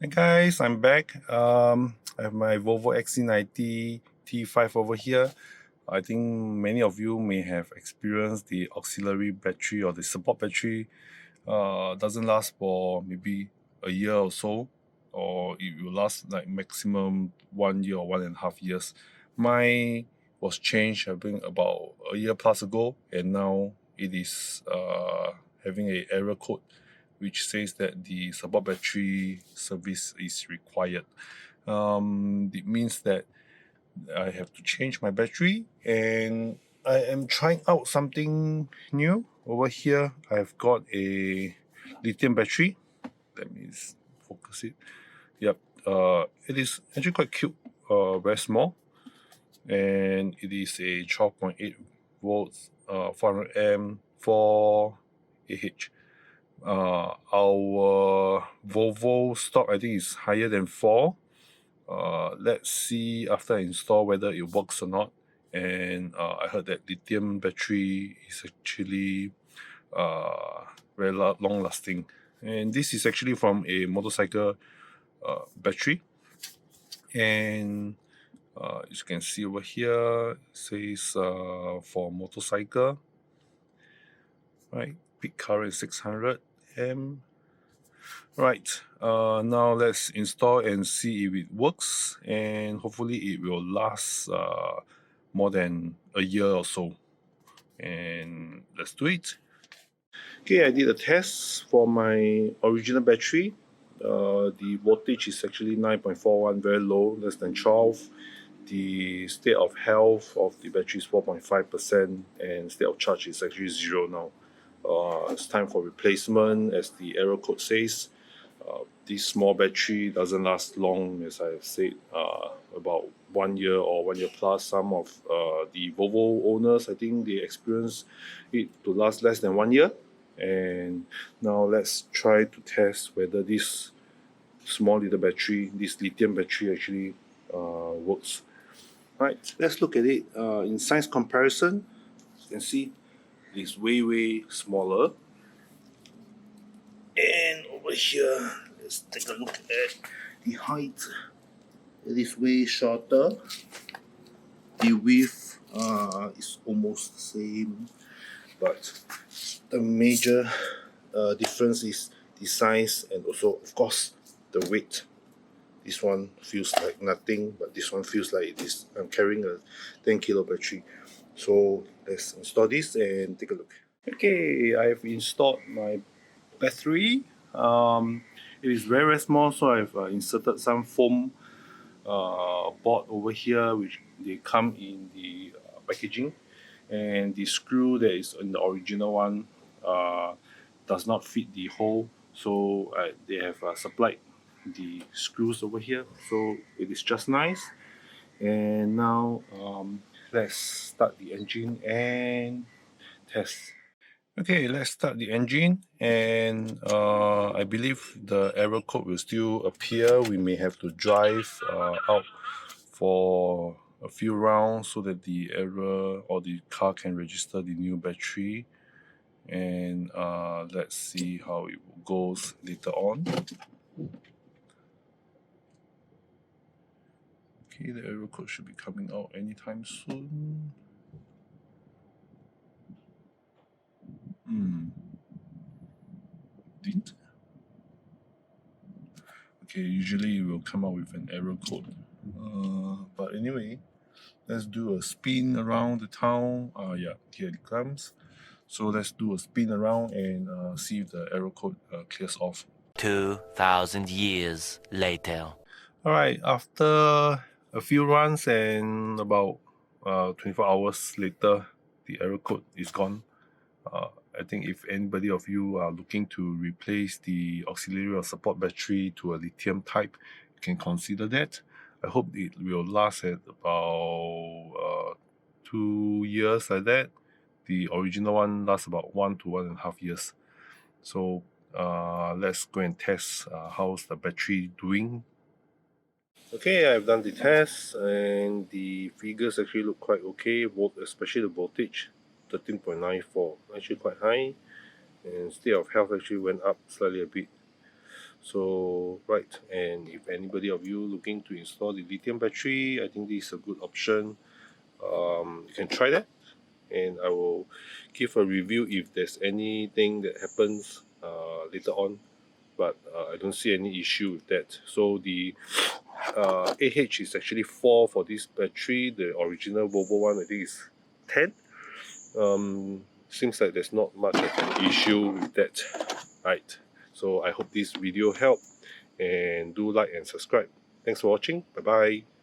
Hey guys, I'm back. I have my Volvo XC90 T5 over here. I think many of you may have experienced the auxiliary battery or the support battery. Doesn't last for maybe a year or so, or it will last like maximum 1 year or 1.5 years. Mine was changed, I think, about a year plus ago, and now it is having a error code which says that the support battery service is required. It means that I have to change my battery, and I am trying out something new. Over here, I've got a lithium battery. Let me focus it. Yep, it is actually quite cute, very small, and it is a 12.8 volts, 400 amp, 4 Ah. Our Volvo stock, I think, is higher than 4. Let's see after I install whether it works or not. And I heard that lithium battery is actually very long lasting. And this is actually from a motorcycle battery. And as you can see over here, it says for motorcycle, right? Peak current 600 amp. Right, now let's install and see if it works, and hopefully it will last more than a year or so. And let's do it. Okay, I did a test for my original battery. The voltage is actually 9.41, very low, less than 12. The state of health of the battery is 4.5%, and state of charge is actually 0 now. It's time for replacement, as the error code says. This small battery doesn't last long, as I have said, about 1 year or 1 year plus. Some of the Volvo owners, I think they experience it to last less than 1 year. And now let's try to test whether this small little battery, this lithium battery, actually works. Right, let's look at it in size comparison. As you can see, it's way smaller. And over here, let's take a look at the height. It is way shorter. The width is almost the same, but the major difference is the size and also, of course, the weight. This one feels like nothing, but this one feels like it is. I'm carrying a 10 kilo battery. So let's install this and take a look. Okay, I've installed my battery. It is very small, so I've inserted some foam board over here, which they come in the packaging, and the screw that is in the original one does not fit the hole, so they have supplied the screws over here, so it is just nice. And now let's start the engine and test. Okay, let's start the engine, and I believe the error code will still appear. We may have to drive out for a few rounds so that the error or the car can register the new battery. And let's see how it goes later on. Okay, the error code should be coming out anytime soon. Didn't? Okay, usually it will come out with an error code. But anyway, let's do a spin around the town. Yeah, here it comes. So let's do a spin around and see if the error code clears off. 2,000 years later. Alright, after a few runs and about 24 hours later, the error code is gone. I think if anybody of you are looking to replace the auxiliary or support battery to a lithium type, you can consider that. I hope it will last at about 2 years like that. The original one lasts about 1 to 1.5 years. So let's go and test how's the battery doing. Okay, I've done the test and the figures actually look quite okay, especially the voltage, 13.94, actually quite high, and state of health actually went up slightly a bit. So right, and if anybody of you looking to install the lithium battery, I think this is a good option. You can try that, and I will give a review if there's anything that happens later on, but I don't see any issue with that. So the AH is actually 4 for this battery. The original Volvo one I think is 10. Seems like there's not much of an issue with that. Right, so I hope this video helped, and do like and subscribe. Thanks for watching. Bye bye.